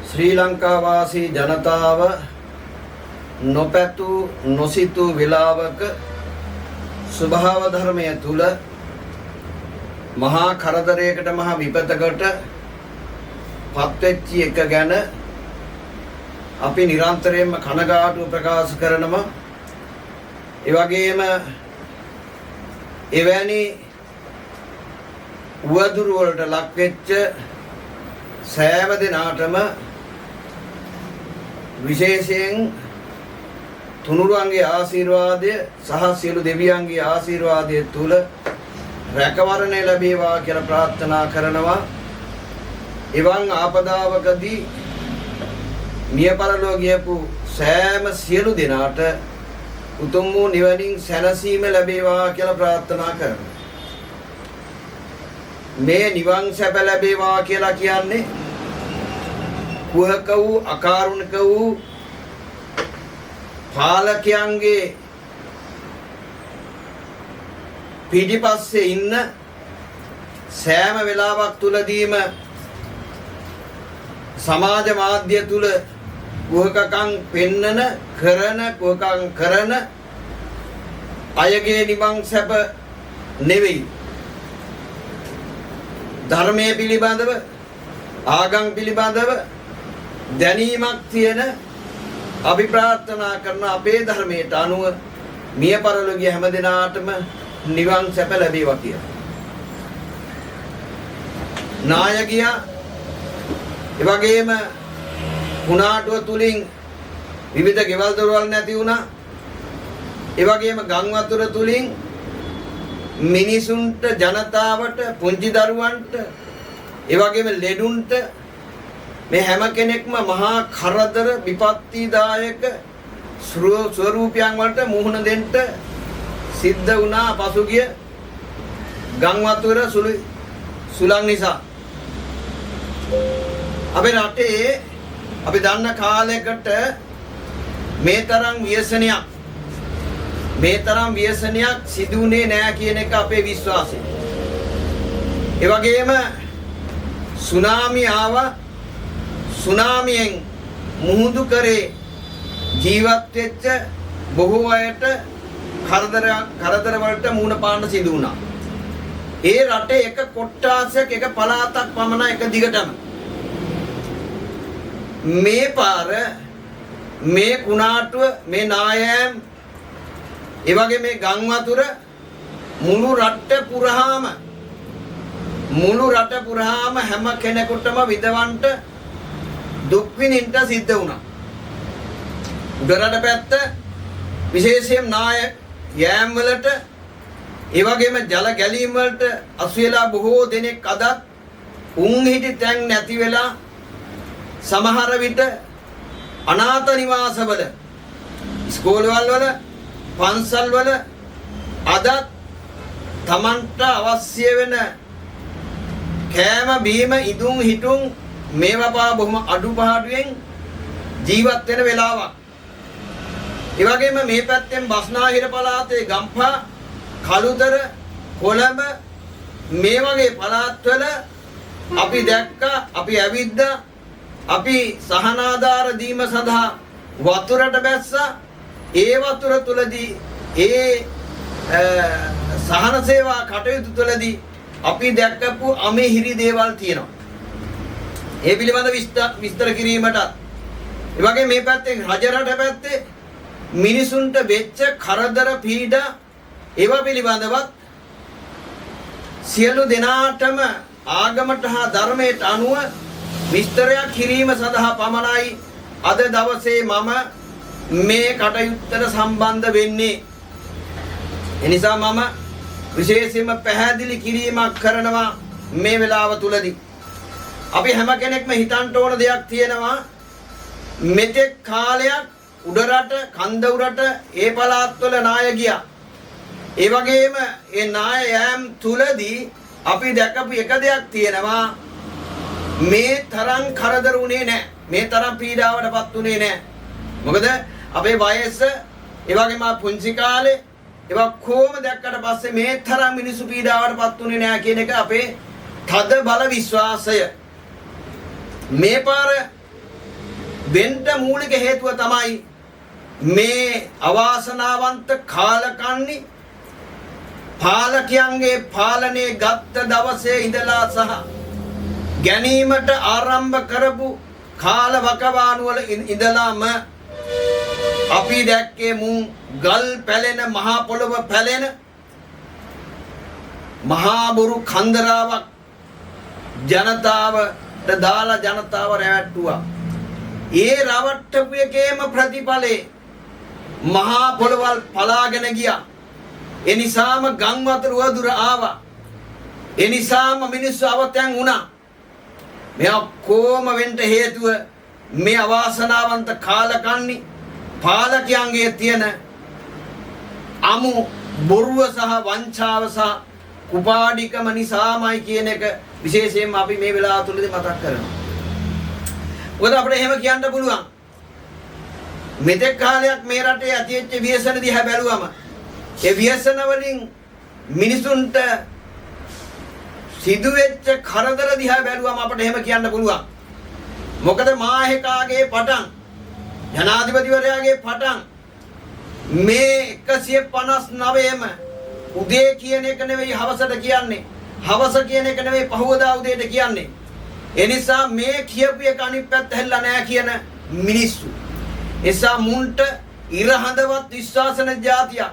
ශ්‍රී ලංකාවාසී ජනතාව නොපැතු නොසිතු වේලාවක ස්වභාව ධර්මයේ තුල මහා කරදරයකට මහා විපතකට පත්වෙච්ච එක ගැන අපි නිරන්තරයෙන්ම කනගාටුව ප්‍රකාශ කරනවා. ඒ වගේම එවැනි උවදුරු වලට ලක් වෙච්ච සෑම දිනාටම විශේෂයෙන් තුනුරුවන්ගේ ආශිර්වාදය සහ සියලු දෙවියන්ගේ ආශිර්වාදය තුල රැකවරණය ලැබේවා කියලා ප්‍රාර්ථනා කරනවා. එවන් ආපදාවකදී මිය පරලෝ ගියපු සෑම සියලු දෙනාට උතුම් වූ නිවනින් සැනසීම ලැබේවා කියලා ප්‍රාර්ථනා කරනවා. මේ නිවන් සැප ලැබේවා කියලා කියන්නේ කුහක වූ අකාරුණික වූ පාලකයන්ගේ පිටිපස්සේ ඉන්න සෑම වෙලාවක් තුලදීම සමාජ මාධ්‍ය තුල කුහකකම් පෙන්නන කරන අයගේ නිවන් සැප නෙවෙයි. ධර්මයේ පිළිබඳව ආගම් පිළිබඳව දැනීමක් තියෙන අපි ප්‍රාර්ථනා කරන අපේ ධර්මයට අනුව මිය පරලෝකීය හැම දිනාටම නිවන් සැප ලැබේවා කියලා. නායකයා ඒ වගේම කුණාටුව තුලින් විවිධ ගෙවල් දොරවල් නැති වුණා. ඒ වගේම ගම් වතුර තුලින් මිනිසුන්ට ජනතාවට පුංචි දරුවන්ට ඒ වගේම ලෙඩුන්ට මේ හැම කෙනෙක්ම මහා කරදර විපත්තිදායක ස්වරූපයන් වලට මුහුණ දෙන්න සිද්ධ වුණා පසුගිය ගම් වතුර සුළං නිසා. අපේ රටේ අපි දන්න කාලයකට මේ තරම් ව්‍යසනයක් සිදුුනේ නැහැ කියන එක අපේ විශ්වාසය. ඒ වගේම සුනාමි ආවා. සුනාමියෙන් මුහුදු කරේ ජීවත් වෙච්ච බොහෝ අයට කරදර වලට මුහුණ පාන්න සිදු වුණා. ඒ රටේ එක කොට්ටාසයක් එක පළාතක් පමණ එක දිගටම මේ පාර මේ කුණාටුව මේ නායෑම් ඒ වගේ මේ ගම් වතුර මුළු රට පුරාම හැම කෙනෙකුටම විඳවන්න දුක් විඳින්න සිද්ධ වුණා. උඩරට පැත්ත විශේෂයෙන් නායෑම් වලට ඒ වගේම ජල ගැලීම් වලට අසු වෙලා බොහෝ දෙනෙක් අදත් උන් හිටි තැන් නැති වෙලා සමහර විට අනාථ නිවාසවල ස්කෝලවල වල පන්සල් වල අදත් තමන්ට අවශ්‍ය වෙන කෑම බීම ඉදුම් හිටුම් මේවා බොහොම අඩුපාඩුවෙන් ජීවත් වෙන වෙලාවක්. ඒ වගේම මේ පැත්තෙන් බස්නාහිර පළාතේ ගම්පහ කළුතර කොළඹ මේ වගේ පළාත්වල අපි දැක්කා අපි ඇවිද්දා අපි සහනාධාර දීම සඳහා වතුරට බැස්සා. ඒ වතුර තුලදී ඒ සහන සේවා කටයුතු තුලදී අපි දැක්කපු අමහිරි දේවල් තියෙනවා. ඒ පිළිබඳ විස්තර කිරීමටත් ඒ වගේ මේ පැත්තේ රජරට පැත්තේ මිනිසුන්ට වෙච්ච කරදර පීඩා ඒවා පිළිබඳවත් සියලු දෙනාටම ආගමට හා ධර්මයට අනුව විස්තරයක් කිරීම සඳහා පමණයි අද දවසේ මම මේ කටයුත්තට සම්බන්ධ වෙන්නේ. එනිසා මම විශේෂයෙන්ම පැහැදිලි කිරීමක් කරනවා මේ වෙලාව තුලදී. අපි හැම කෙනෙක්ම හිතන්න ඕන දෙයක් තියෙනවා. මෙතෙක් කාලයක් උඩරට කන්ද උරට ඒ පළාත්වල නාය ගියා. ඒ වගේම ඒ නායෑම් තුලදී අපි දැකපු එක දෙයක් තියෙනවා. මේ තරම් කරදර උනේ නැහැ. මේ තරම් පීඩාවටපත් උනේ නැහැ. මොකද අපේ වයස ඒ වගේම පුංචි කාලේ ඒවා කොහොම දැක්කට පස්සේ මේ තරම් මිනිසු පීඩාවටපත් උනේ නැහැ කියන එක අපේ තද බල විශ්වාසය. මේ පාර වෙන්න මූලික හේතුව තමයි මේ අවාසනාවන්ත කාලකන්ණි පාලකයන්ගේ පාලනයේ ගත්ත දවසේ ඉඳලා සහ ගැනීමට ආරම්භ කරපු කාල වකවානුවල ඉඳලාම අපි දැක්කේ මුන් ගල් පැලෙන මහා පොළොව පැලෙන මහා බුරු කන්දරාවක් ජනතාවට දාලා ජනතාව රැවට්ටුවා. ඒ රවට්ටපු එකේම ප්‍රතිඵලේ මහා පොළවල් පලාගෙන ගියා. ඒ නිසාම ගම් වතුර වදුර ආවා. ඒ නිසාම මිනිස්සු අවතැන් වුණා. මේ කොම වෙන්න හේතුව මේ අවාසනාවන්ත කාලකන්ණි පාලකයන්ගේ තියෙන අමු බොරුව සහ වංචාව සහ කුපාඩිකම නිසාමයි කියන එක විශේෂයෙන්ම අපි මේ වෙලාව තුලදී මතක් කරනවා. මොකද අපිට එහෙම කියන්න පුළුවන්. මෙතෙක් කාලයක් මේ රටේ ඇතිවෙච්ච ව්‍යසන දිහා බැලුවම ඒ ව්‍යසන වලින් මිනිසුන්ට සිදුවෙච්ච කරදර දිහා බැලුවම අපිට එහෙම කියන්න පුළුවන්. මොකද මාහෙකාගේ පටන් ජනාධිපතිවරයාගේ පටන් මේ 159ම උදේ කියන එක නෙවෙයි හවසට කියන්නේ. හවස කියන එක නෙවෙයි පහවදා උදේට කියන්නේ. ඒ නිසා මේ කියපු එක අනිත් පැත්ත හැල්ලා නැහැ කියන මිනිස්සු. එසා මුන්ට ඉරහඳවත් විශ්වාසන જાතියක්,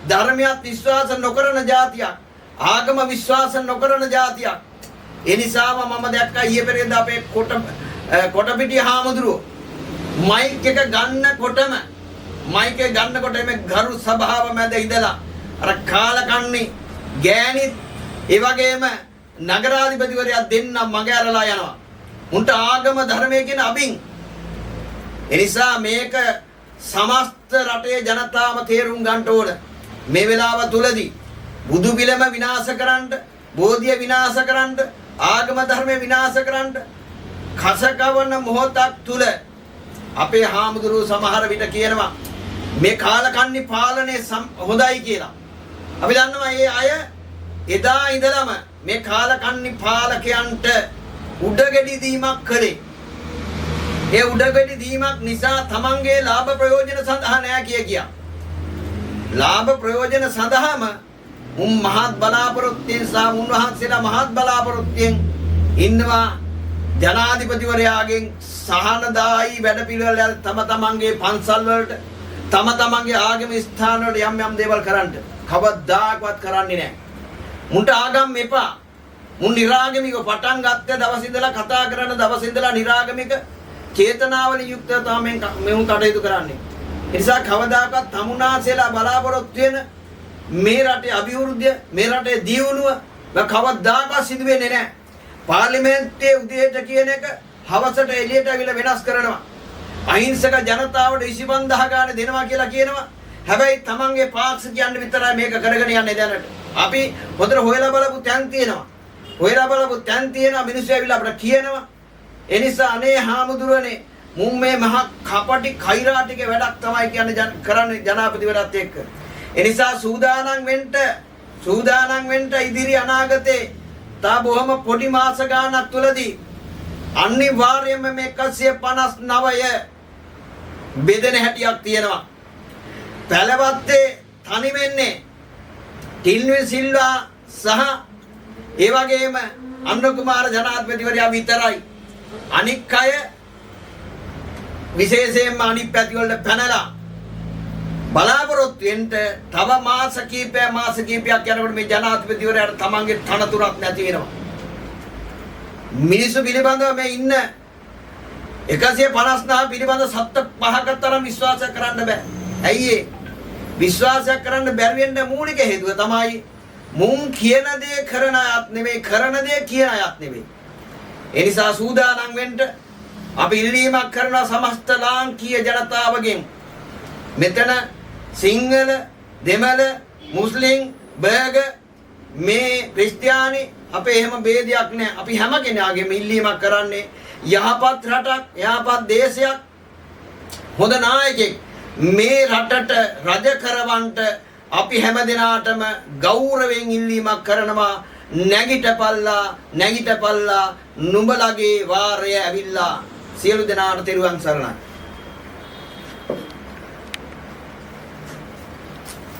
ධර්මයක් විශ්වාස නොකරන જાතියක්, ආගම විශ්වාස නොකරන જાතියක්. ඒ නිසාම මම දැක්කා ඊයේ පෙරේද අපේ කොටපිටිය හාමුදුරුවෝ මයික් එක ගන්නකොටම මේ ගරු සභාව මැද ඉඳලා අර කාලකන්ණි ගෑණිත් ඒ වගේම නගරාධිපතිවරයා දෙන්න මග ඇරලා යනවා. උන්ට ආගම ධර්මයේ කියන අබින්. ඒ නිසා මේක සමස්ත රටේ ජනතාවම තේරුම් ගන්න ඕන. මේ වෙලාව තුලදී බුදු පිළිම විනාශ කරන්න, බෝධිය විනාශ කරන්න, ආගම ධර්මය විනාශ කරන්න කසකවන මොහොතක් තුල අපේ හාමුදුරුවෝ සමහර විට කියනවා මේ කාලකන්ණි පාලනය හොඳයි කියලා. අපි දන්නවා මේ අය එදා ඉඳලම මේ කාලකන්ණි පාලකයන්ට උඩගෙඩි දීමක් කළේ. ඒ උඩගෙඩි දීමක් නිසා තමන්ගේ ලාභ ප්‍රයෝජන සඳහා නෑ කියා. ලාභ ප්‍රයෝජන සඳහාම මහත් බලාපොරොත්තුෙන් සහ උන්වහන්සේලා මහත් බලාපොරොත්තුෙන් ඉන්නවා ජනාධිපතිවරයාගෙන් සහනදායි වැඩපිළිවෙල තමන්ගේ පන්සල් වලට තමන්ගේ ආගම ස්ථාන වලට යම් දේවල් කරන්න. කවදාකවත් කරන්නේ නැහැ. මුන්ට ආගම් එපා. මුන් නිරාගමික පටන් ගත්ත දවස් ඉඳලා කතා කරන දවස් ඉඳලා නිරාගමික චේතනාවලින් යුක්තව තමයි මෙහුන් කටයුතු කරන්නේ. ඒ නිසා කවදාකවත් තමුනාසෙලා බලාපොරොත්තු වෙන මේ රටේ අභිවෘද්ධිය, මේ රටේ දියුණුව කවදාකවත් සිදු වෙන්නේ නැහැ. පාර්ලිමේන්තුවේ උදේට කියන එක හවසට එළියට අවිල වෙනස් කරනවා. අහිංසක ජනතාවට 25000 ගානේ දෙනවා කියලා කියනවා. හැබැයි තමන්ගේ පාක්ෂ කියන්නේ විතරයි මේක කරගෙන යන්නේ දැනට. අපි හොඳට හොයලා බලපු තැන් තියෙනවා. මිනිස්සු ඇවිල්ලා අපිට කියනවා. ඒ නිසා අනේ හාමුදුරනේ මුන් මේ මහ කපටි කෛරාටික වැඩක් තමයි කියන්නේ කරන්නේ ජනාධිපතිවරයාත් එක්ක. ඒ නිසා සූදානම් වෙන්න ඉදිරි අනාගතේ තා බොහොම පොඩි මාස ගානක් තුලදී අනිවාර්යයෙන්ම මේ 159 බෙදෙන හැටියක් තියෙනවා. පැලවත්තේ තනි වෙන්නේ ටිල්විල් සිල්වා සහ ඒ වගේම අනුර කුමාර ජනාධිපතිවරයා විතරයි. අනික් අය විශේෂයෙන්ම අනිත් පැති වලට පැනලා බලාපොරොත්තු වෙන්න තව මාස කීපයක් යනකොට මේ ජනාධිපතිවරයාට තමන්ගේ තනතුරක් නැති වෙනවා. මිනිස්සු පිළිබඳව මේ ඉන්න 159 පිළිබඳ සත්‍ය පහක තරම් විශ්වාස කරන්න බෑ. ඇයි ඒ? විශ්වාසයක් කරන්න බැරි වෙන්න මූලික හේතුව තමයි මුන් කියන දේ කරන අයත් නෙවෙයි, කරන දේ කියන අයත් නෙවෙයි. ඒ නිසා සූදානම් වෙන්න අපි ඉල්ලීමක් කරන සමස්ත ලාංකීය ජනතාවගෙන් මෙතන සිංහල, දෙමළ, මුස්ලිම්, බර්ග, මේ ක්‍රිස්තියානි අපේ එහෙම ભેදයක් නැහැ. අපි හැම කෙනාගේම ඉල්ලීමක් කරන්නේ යහපත් රටක්, යහපත් දේශයක්, හොඳ නායකයෙක් මේ රටට රජ කරවන්නට අපි හැම දිනාටම ගෞරවයෙන් ඉල්ලීමක් කරනවා. නැගිටපල්ලා නුඹලගේ වාරය ඇවිල්ලා සියලු දෙනාට තෙරුවන් සරණයි.